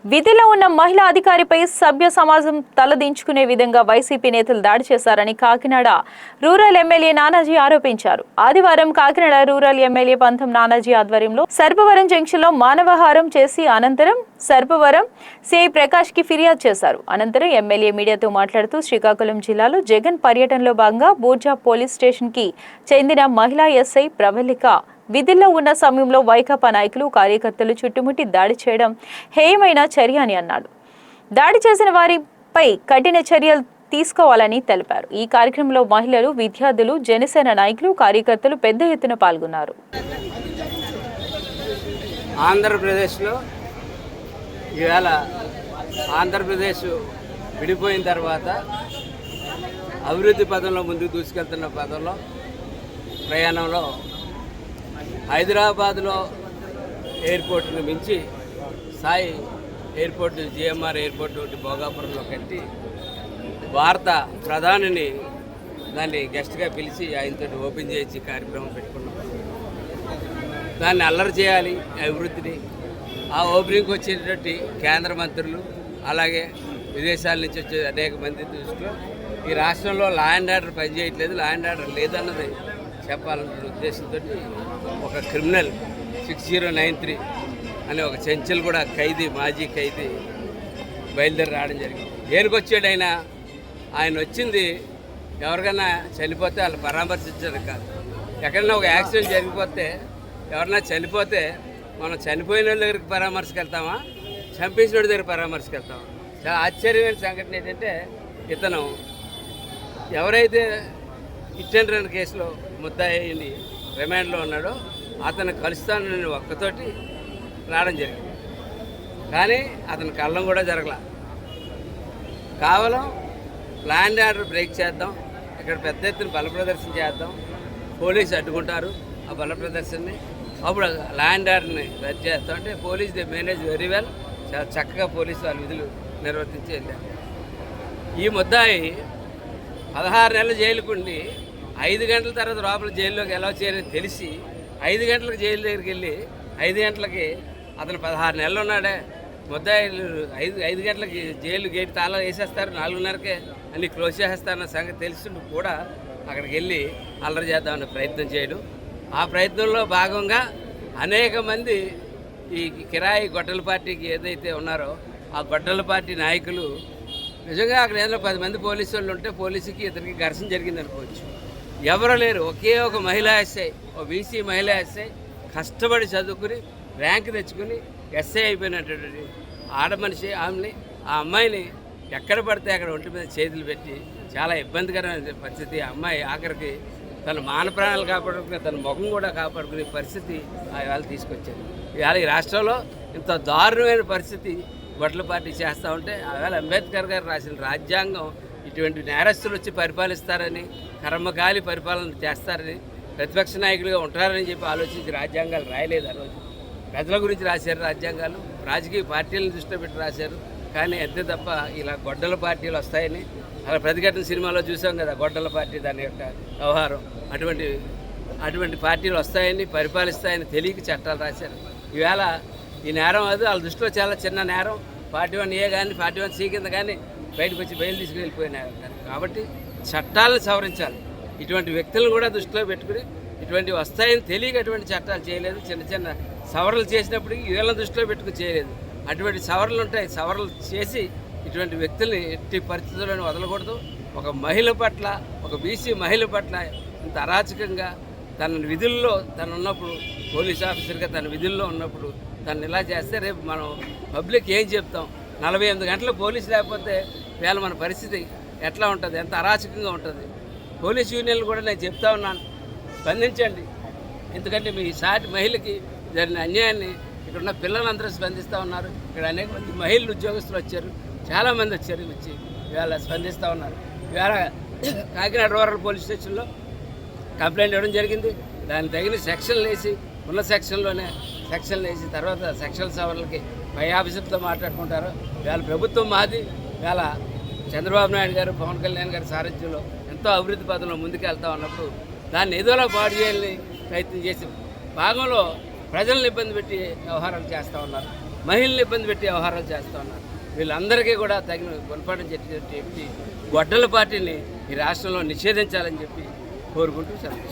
విధిలో ఉన్న మహిళా అధికారిపై సభ్య సమాజం తలదించుకునే విధంగా వైసీపీ నేతలు దాడి చేశారని కాకినాడ రూరల్ ఎమ్మెల్యే నానాజీ ఆరోపించారు. ఆదివారం కాకినాడ రూరల్ ఎమ్మెల్యే పంతం నానాజీ ఆధ్వర్యంలో సర్పవరం జంక్షన్ లో మానవహారం చేసి అనంతరం సర్పవరం సిఐ ప్రకాష్ కి ఫిర్యాదు చేశారు. అనంతరం ఎమ్మెల్యే మీడియాతో మాట్లాడుతూ శ్రీకాకుళం జిల్లాలో జగన్ పర్యటనలో భాగంగా బూర్జా పోలీస్ స్టేషన్ కి చెందిన మహిళా ఎస్ఐ ప్రవళిక విధుల్లో ఉన్న సమయంలో వైకాపా నాయకులు కార్యకర్తలు చుట్టుముట్టి దాడి చేయడం హేయమైన చర్య అని అన్నాడు. దాడి చేసిన వారిపై కఠిన చర్యలు తీసుకోవాలని తెలిపారు. ఈ కార్యక్రమంలో మహిళలు, విద్యార్థులు, జనసేన నాయకులు, కార్యకర్తలు పెద్ద ఎత్తున పాల్గొన్నారు. ఆంధ్రప్రదేశ్లో ఈవేళ ఆంధ్రప్రదేశ్ విడిపోయిన తర్వాత అభివృద్ధి పదంలో ముందుకు దూసుకెళ్తున్న పదంలో ప్రయాణంలో హైదరాబాద్లో ఎయిర్పోర్ట్ను మించి సాయి ఎయిర్పోర్టు, జిఎంఆర్ ఎయిర్పోర్ట్ ఒకటి భోగాపురంలో కట్టి భారత ప్రధానిని దాన్ని గెస్ట్గా పిలిచి ఆయనతో ఓపెన్ చేయించి కార్యక్రమం పెట్టుకున్నాం. దాన్ని అల్లరి చేయాలి అభివృద్ధిని. ఆ ఓపెనింగ్కి వచ్చేటటువంటి కేంద్ర మంత్రులు అలాగే విదేశాల నుంచి వచ్చే అనేక మంది దృష్టిలో ఈ రాష్ట్రంలో లా అండ్ ఆర్డర్ పనిచేయట్లేదు, లా అండ్ ఆర్డర్ లేదన్నది చెప్పాలన్న ఉద్దేశంతో ఒక క్రిమినల్ 6093 అనే ఒక చెంచల్ కూడా ఖైదీ, మాజీ ఖైదీ బయలుదేరి రావడం జరిగింది. దేనికి వచ్చాడు ఆయన వచ్చింది ఎవరికైనా చనిపోతే వాళ్ళు పరామర్శించడం కాదు. ఎక్కడైనా ఒక యాక్సిడెంట్ జరిగిపోతే ఎవరైనా చనిపోతే మనం చనిపోయిన వాళ్ళ దగ్గరికి పరామర్శకు వెళ్తామా, చంపేసిన వాళ్ళ దగ్గర పరామర్శకు వెళ్తామా? చాలా ఆశ్చర్యమైన సంఘటన ఏంటంటే ఇతను ఎవరైతే హిట్ అండ్ రన్ కేసులో ముద్దాయిని రిమాండ్లో ఉన్నాడో అతను కలుస్తానని ఒక్కతోటి రావడం జరిగింది. కానీ అతని కళ్ళం కూడా జరగల. కేవలం ల్యాండ్ ఆర్డర్ బ్రేక్ చేద్దాం, ఇక్కడ పెద్ద ఎత్తున బల ప్రదర్శన చేద్దాం, పోలీసు అడ్డుకుంటారు ఆ బల ప్రదర్శనని, అప్పుడు ల్యాండ్ ఆర్డర్ని రద్దు చేస్తాం అంటే police the manage very well, చాలా చక్కగా పోలీసు వాళ్ళ విధులు నిర్వర్తించి వెళ్ళారు. ఈ ముద్దాయి 16 నెలలు జైలుకుండి 5 గంటల తర్వాత లోపల జైల్లోకి ఎలా చేయాలని తెలిసి 5 గంటలకు జైలు దగ్గరికి వెళ్ళి 5 గంటలకి అతను 16 నెలలు ఉన్నాడే. ముద్దాయిలు 5 గంటలకి జైలు గేట్ తాళాలు వేసేస్తారు, 4:30కే అన్ని క్లోజ్ చేసేస్తారన్న సంగతి తెలిసిండు కూడా అక్కడికి వెళ్ళి అల్లరి చేద్దామనే ప్రయత్నం చేయడం. ఆ ప్రయత్నంలో భాగంగా అనేక మంది ఈ కిరాయి గొడ్డల పార్టీకి ఏదైతే ఉన్నారో ఆ గొడ్డల పార్టీ నాయకులు నిజంగా అక్కడ ఏదైనా 10 మంది పోలీసు వాళ్ళు ఉంటే పోలీసుకి ఇతనికి ఘర్షణ జరిగింది అనుకోవచ్చు. ఎవరు లేరు. ఒకే ఒక మహిళా ఎస్ఐ, ఒక బీసీ మహిళా ఎస్ఐ కష్టపడి చదువుకుని ర్యాంక్ తెచ్చుకుని ఎస్ఐ అయిపోయినటువంటి ఆడమనిషి ఆమెని, ఆ అమ్మాయిని ఎక్కడ పడితే అక్కడ ఒంటి మీద చేతులు పెట్టి చాలా ఇబ్బందికరమైన పరిస్థితి. ఆ అమ్మాయి ఆఖరికి తన మాన ప్రాణాలు కాపాడుకుని తన ముఖం కూడా కాపాడుకునే పరిస్థితి వాళ్ళు తీసుకొచ్చారు. ఇవాళ ఈ రాష్ట్రంలో ఇంత దారుణమైన పరిస్థితి గొడ్ల పార్టీ చేస్తూ ఉంటే ఆవేళ అంబేద్కర్ గారు రాసిన రాజ్యాంగం ఇటువంటి నేరస్తులు వచ్చి పరిపాలిస్తారని, కర్మకాలి పరిపాలన చేస్తారని, ప్రతిపక్ష నాయకులుగా ఉంటారని చెప్పి ఆలోచించి రాజ్యాంగాలు రాయలేదు. ఆ రోజు ప్రజల గురించి రాశారు రాజ్యాంగాలు, రాజకీయ పార్టీలను దృష్టిలో పెట్టి రాశారు. కానీ అంతే తప్ప ఇలా గొడ్డల పార్టీలు వస్తాయని అలా ప్రతిఘటన సినిమాలో చూసాం కదా, గొడ్డల పార్టీ దాని యొక్క వ్యవహారం. అటువంటి పార్టీలు వస్తాయని, పరిపాలిస్తాయని తెలియక చట్టాలు రాశారు. ఈవేళ ఈ నేరం అది వాళ్ళ దృష్టిలో చాలా చిన్న నేరం. 41A కానీ 41C కింద కానీ బయటకు వచ్చి బయలు తీసుకుని వెళ్ళిపోయినారు. కాబట్టి చట్టాలను సవరించాలి. ఇటువంటి వ్యక్తులను కూడా దృష్టిలో పెట్టుకుని ఇటువంటి వస్తాయని తెలియక అటువంటి చట్టాలు చేయలేదు. చిన్న చిన్న సవరణలు చేసినప్పటికీ వీళ్ళని దృష్టిలో పెట్టుకుని చేయలేదు. అటువంటి సవరణలు ఉంటాయి. సవరణలు చేసి ఇటువంటి వ్యక్తుల్ని ఎట్టి పరిస్థితులను వదలకూడదు. ఒక మహిళ పట్ల, ఒక బీసీ మహిళ పట్ల ఇంత అరాచకంగా తన విధుల్లో తను ఉన్నప్పుడు, పోలీస్ ఆఫీసర్గా తన విధుల్లో ఉన్నప్పుడు తను ఇలా చేస్తే రేపు మనం పబ్లిక్ ఏం చెప్తాం? 48 గంటలు పోలీసు లేకపోతే వేళ మన పరిస్థితి ఎట్లా ఉంటుంది? ఎంత అరాచకంగా ఉంటుంది? పోలీస్ యూనియన్లు కూడా నేను చెప్తా ఉన్నాను, స్పందించండి. ఎందుకంటే మీ సాటి మహిళకి జరిగిన అన్యాయాన్ని ఇక్కడున్న పిల్లలందరూ స్పందిస్తూ ఉన్నారు. ఇక్కడ అనేక మంది మహిళలు ఉద్యోగస్తులు వచ్చారు, చాలామంది వచ్చారు, వచ్చి ఇవాళ స్పందిస్తూ ఉన్నారు. ఇవాళ కాకినాడ రూరల్ పోలీస్ స్టేషన్లో కంప్లైంట్ ఇవ్వడం జరిగింది. దానికి తగిన సెక్షన్లు వేసి, ఉన్న సెక్షన్లోనే సెక్షన్లు వేసి తర్వాత సెక్షన్ సవర్లకి పై ఆఫీసర్తో మాట్లాడుకుంటారు. ఇవాళ ప్రభుత్వం మాది. ఇవాళ చంద్రబాబు నాయుడు గారు, పవన్ కళ్యాణ్ గారి సారథ్యంలో ఎంతో అభివృద్ధి పథంలో ముందుకు వెళ్తూ ఉన్నప్పుడు దాన్ని ఏదోలా పాడు చేయాలని ప్రయత్నం చేసి భాగంలో ప్రజలను ఇబ్బంది పెట్టి వ్యవహారాలు చేస్తూ ఉన్నారు. మహిళల్ని ఇబ్బంది పెట్టి వ్యవహారాలు చేస్తూ ఉన్నారు. వీళ్ళందరికీ కూడా తగిన గుణపాఠం చెప్పి గొడ్డల పార్టీని ఈ రాష్ట్రంలో నిషేధించాలని చెప్పి కోరుకుంటూ సెలవు.